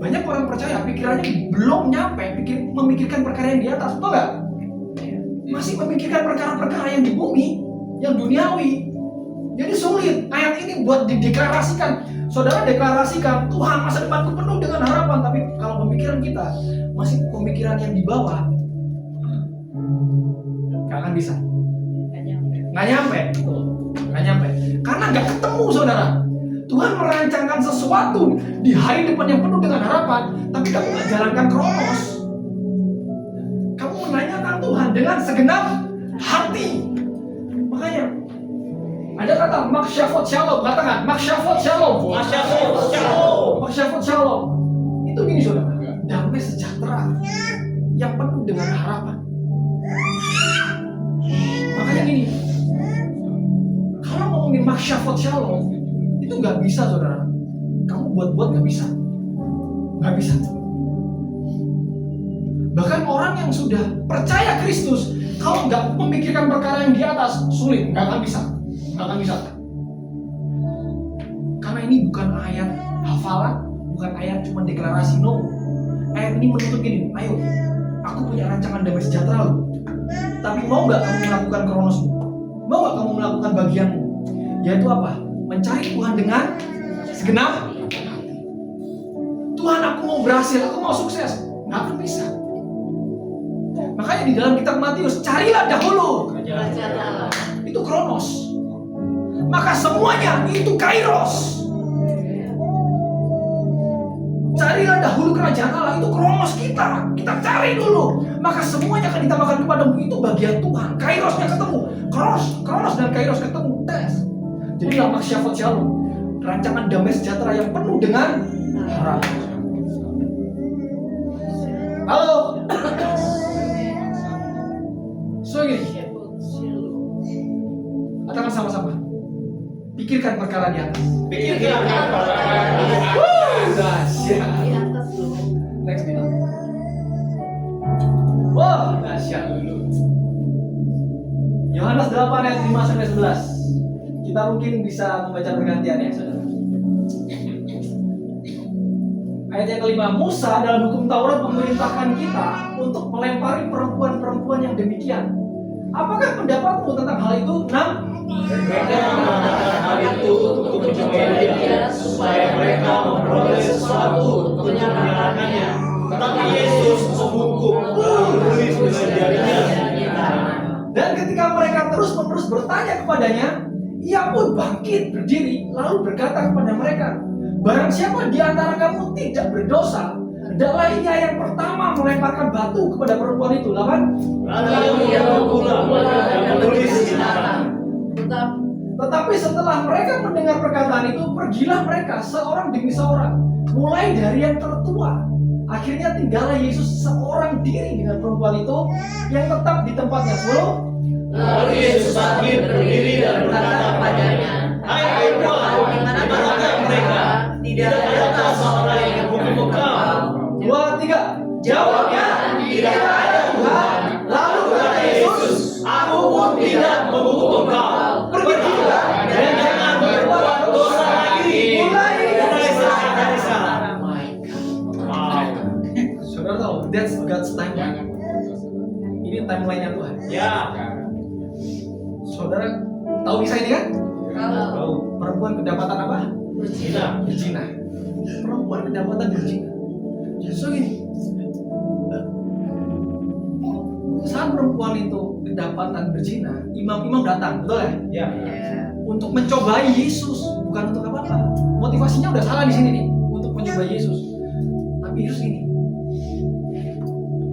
Banyak orang percaya pikirannya belum nyampe memikirkan perkara yang di atas, betul nggak? Masih memikirkan perkara-perkara yang di bumi, yang duniawi. Jadi sulit ayat ini buat dideklarasikan. Saudara deklarasikan, Tuhan masa depanku penuh dengan harapan. Tapi kalau pemikiran kita masih pemikiran yang di bawah, gak akan bisa. Nggak nyampe. Karena nggak ketemu, saudara. Tuhan merancangkan sesuatu di hari depan yang penuh dengan harapan, tapi kamu nggak jalankan kronos. Kamu menanyakan Tuhan dengan segenap hati. Makanya ada kata maksyafot shalom, katakan maksyafot shalom. Maksyafot shalom. Itu gini, saudara, damai sejahtera yang penuh dengan harapan. Makanya gini, kalau ngomongin maksyafot shalom itu nggak bisa, saudara. Kamu buat-buat nggak bisa. Bahkan orang yang sudah percaya Kristus, kalau nggak memikirkan perkara yang di atas, sulit, nggak akan bisa. Karena ini bukan ayat hafalan, bukan ayat cuma deklarasi, no. Ayat ini menuntut gini, ayo, aku punya rancangan damai sejahtera loh. Tapi mau nggak kamu melakukan kronosmu? Mau nggak kamu melakukan bagianmu? Yaitu apa? Mencari Tuhan dengan segenap hati. Tuhan, aku mau berhasil, aku mau sukses. Nggak akan bisa. Makanya di dalam kitab Matius, carilah dahulu kerajaan Allah. Itu kronos. Maka semuanya itu kairos. Carilah dahulu kerajaan Allah, itu kronos kita. Kita cari dulu. Maka semuanya akan ditambahkan kepadamu. Itu bagian Tuhan. Kairosnya ketemu. Kronos dan kairos ketemu. Tes. Jadilah maksyafot shalom, rancangan damai sejahtera yang penuh dengan harapan. Halo. So gini, katakan sama-sama. Pikirkan perkara di atas. Dahsyat. Next nih. Wah, dahsyat dulu. Yohanes 8 ayat 5 sampai 11. Kita mungkin bisa membaca bergantian ya, saudara. Ayat yang kelima, Musa dalam hukum Taurat memerintahkan kita untuk melempari perempuan-perempuan yang demikian. Apakah pendapatmu tentang hal itu? 6. Mereka mengatakan hal itu untuk mencobai dia supaya mereka memperoleh sesuatu untuk menyalahkannya. Tetapi Yesus menghukum menulis dengan jarinya di tanah. Dan ketika mereka terus-menerus bertanya kepadanya, ia pun bangkit berdiri lalu berkata kepada mereka, barang siapa di antara kamu tidak berdosa, hendaklah ia yang pertama melemparkan batu kepada perempuan itu. 8. Lalu ia pulang dan menulis di tanah. Tetapi setelah mereka mendengar perkataan itu, pergilah mereka seorang demi seorang, mulai dari yang tertua. Akhirnya tinggallah Yesus seorang diri dengan perempuan itu yang tetap di tempatnya. 10. Lalu Yesus bangkit berdiri dan berkata padanya, hai perempuan, di manakah mereka? Tidak adakah seorang yang menghukum engkau? 2, 3. Jawabnya, tidak ada Tuhan. Lalu kata Yesus, aku pun tidak menghukum engkau. Pergilah dan jangan berbuat dosa lagi. Mulai dari sana. Saudara tahu, that's God's timeline. Ini timeline-nya Tuhan. Ya. Saudara tahu kisah ini kan? Tahu. Perempuan kedapatan apa? Berzina. Perempuan kedapatan berzina. So gini, saat perempuan itu kedapatan berzina, imam-imam datang, betul ya? Ya. Untuk mencobai Yesus, bukan untuk apa-apa. Motivasinya udah salah di sini nih, untuk mencobai Yesus. Tapi Yesus ini,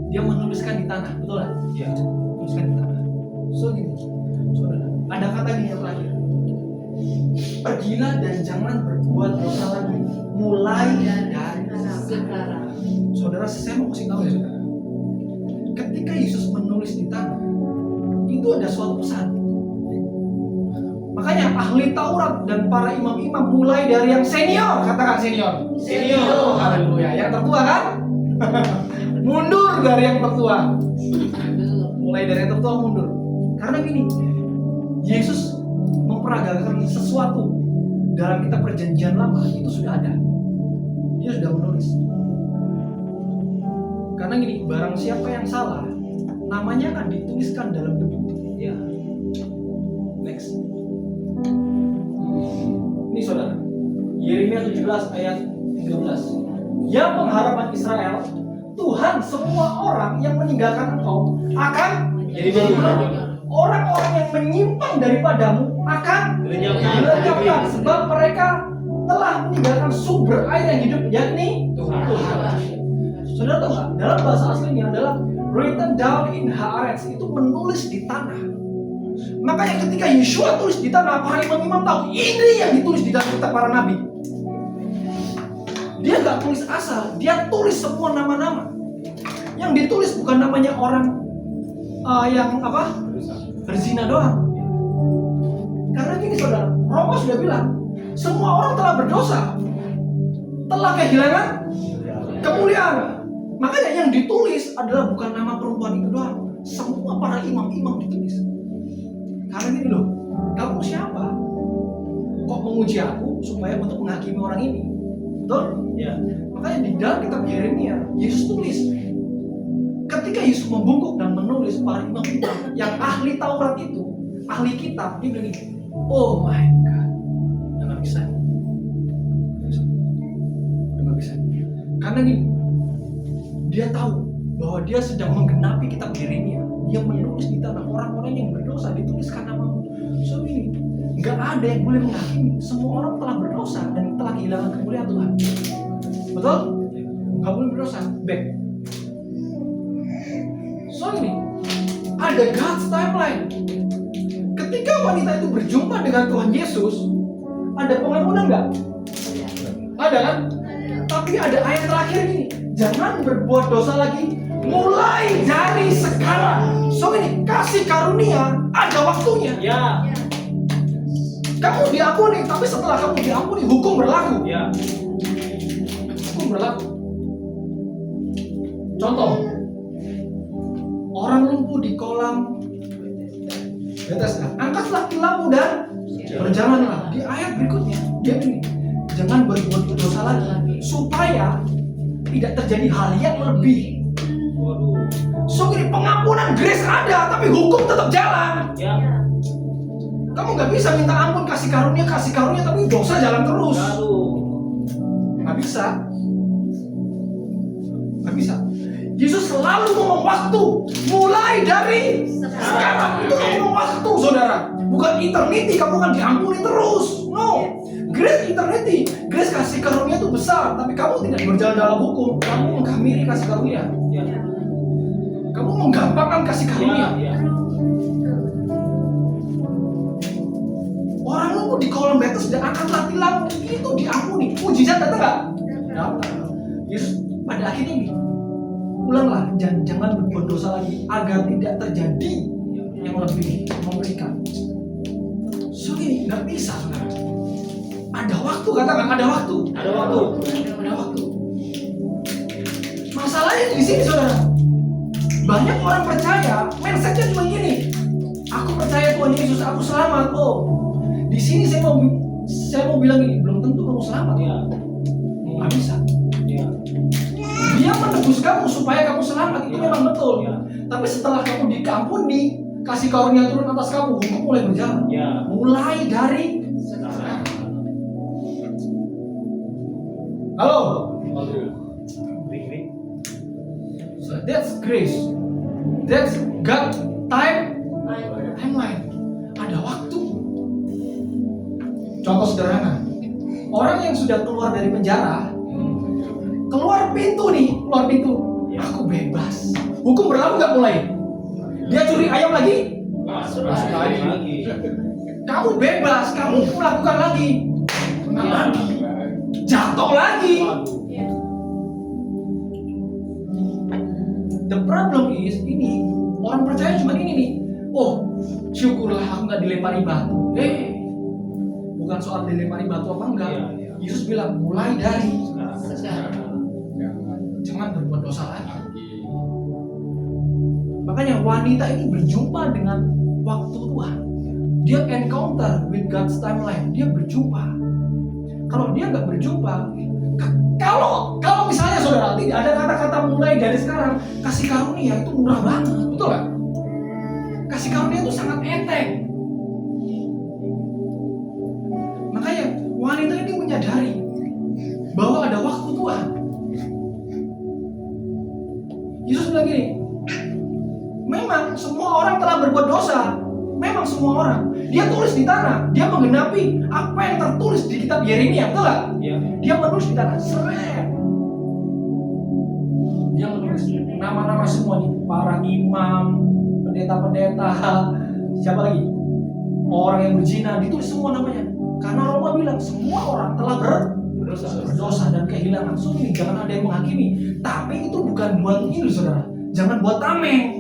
dia menuliskan di tanah, betul ya? Ya. Menuliskan di tanah. So gini, saudara, ada kata gini yang terakhir. Pergilah dan jangan berbuat dosa lagi, mulai dari sekarang. Saudara, saya mau kasih tahu ya, saudara. Ketika Yesus menulis di tanah, itu ada suatu pesan. Makanya ahli Taurat dan para imam-imam mulai dari yang senior, katakan senior. Haleluya. Yang tertua kan? Mundur dari yang tertua. Mulai dari yang tertua mundur. Karena gini, Yesus memperagakan sesuatu dalam kitab perjanjian lama itu sudah ada. Dia sudah menulis. Karena gini, barang siapa yang salah, namanya akan dituliskan dalam debu. Ya. Next. Ini saudara, Yeremia 17 ayat 13. Ya pengharapan Israel, Tuhan semua orang yang meninggalkan engkau akan Jadi bagaimana? orang-orang yang menyimpang daripadamu akan dilenyapkan, sebab mereka telah meninggalkan sumber air yang hidup, yakni Tuhan. Saudara tahu nggak? Dalam bahasa aslinya adalah written down in Haaretz, itu menulis di tanah. Makanya ketika Yeshua tulis di tanah, para imam-imam tahu ini yang ditulis di dalam kitab para nabi. Dia nggak tulis asal, dia tulis semua nama-nama. Yang ditulis bukan namanya orang yang berzina doang. Karena gini saudara, Roma sudah bilang, semua orang telah berdosa, telah kehilangan kemuliaan. Makanya yang ditulis adalah bukan nama perempuan itu doang, semua para imam-imam ditulis. Karena gini loh, kamu siapa? Kok menguji aku supaya untuk menghakimi orang ini? Betul? Ya. Makanya di dalam kitab Yeremia, Yesus tulis. Ketika Yesus membungkuk dan menulis, para imam-imam yang ahli Taurat itu, ahli kitab, dia bilang gini, oh my God, nggak bisa. Nggak bisa. Karena gini, dia tahu bahwa dia sedang menggenapi kitab Yeremia. Dia menulis di tanah orang-orang yang berdosa, dituliskan namamu. So ini, nggak ada yang boleh menghakimi. Semua orang telah berdosa dan telah kehilangan kemuliaan Tuhan. Betul? Nggak boleh berdosa. Back. So ini, ada God's timeline. Ketika wanita itu berjumpa dengan Tuhan Yesus, ada pengampunan nggak? Ada kan? Tapi ada ayat terakhir ini, jangan berbuat dosa lagi mulai dari sekarang. So ini, kasih karunia ada waktunya. Ya. Kamu diampuni, tapi setelah kamu diampuni, hukum berlaku. Ya. Hukum berlaku. Contoh, orang lumpuh di kolam Bethesda, angkatlah tilammu dan berjalanlah. Di ayat berikutnya, dia ini, jangan berbuat dosa lagi, supaya tidak terjadi hal yang lebih. Waduh. So ini pengampunan grace ada, tapi hukum tetap jalan. Ya. Kamu nggak bisa minta ampun, kasih karunia, tapi dosa jalan terus. Aduh. Nggak bisa. Nggak bisa. Yesus selalu ngomong waktu, mulai dari sekarang. Itu ngomong waktu, saudara. Bukan eternity, kamu akan diampuni terus. No. Grace eternity, grace kasih karunia itu besar, tapi kamu tidak berjalan dalam hukum. Kamu menghamiri kasih karunia. Ya. Kamu menggampangkan kasih karunia. Ya. Orang lumpuh di kolam Bethesda, angkatlah tilammu, itu diampuni. Mujizat datang nggak? Datang. Yesus pada akhirnya ini, ulanglah, jangan berbuat dosa lagi agar tidak terjadi yang lebih mengerikan. So ini nggak bisa, saudara. Ada waktu, katakan ada waktu. Ada waktu. Ada waktu. Masalahnya di sini, saudara. Banyak orang percaya, mindsetnya cuma gini. Aku percaya Tuhan Yesus, aku selamat. Oh, di sini saya mau bilang ini, belum tentu kamu selamat. Ya. Nggak bisa. Ya. Dia menebus kamu supaya kamu selamat, itu Ya. memang betul. Ya. Tapi setelah kamu dikampuni, kasih karunia turun atas kamu, hukum mulai berjalan. Ya. Mulai dari Sekarang. halo. Waduh. Ring. So that's grace. That's God timeline. Ada waktu. Contoh sederhana. Orang yang sudah keluar dari penjara, keluar pintu. Ya. Aku bebas. Hukum berlaku nggak mulai? Dia curi ayam lagi? Masuk lagi. Kamu bebas, kamu melakukan lagi. Kena lagi. Jatuh lagi. The problem is ini, orang percaya cuma ini nih. Oh, syukurlah aku nggak dilempari batu. Bukan soal dilempari batu apa enggak. Ya. Yesus bilang mulai dari Sekarang. jangan berbuat dosa lagi. Makanya wanita ini berjumpa dengan waktu Tuhan. Dia encounter with God's timeline. Dia berjumpa. Kalau dia nggak berjumpa, kalau misalnya saudara tidak ada kata-kata mulai dari sekarang, kasih karunia itu murah banget, betul gak? Kasih karunia itu sangat enteng. Makanya wanita ini menyadari bahwa ada waktu Tuhan. Yesus bilang gini, memang semua orang telah berbuat dosa. Memang semua orang. Dia tulis di tanah. Dia menggenapi apa yang tertulis di kitab Yeremia, betul gak? Ya. Dia menulis di tanah. Seret. Dia menulis nama-nama semua nih. Para imam, pendeta-pendeta, siapa lagi? Orang yang berzina, ditulis semua namanya. Karena Roma bilang semua orang telah berdosa dan kehilangan. So ini jangan ada yang menghakimi. Tapi itu bukan buat ini, saudara. Jangan buat tameng.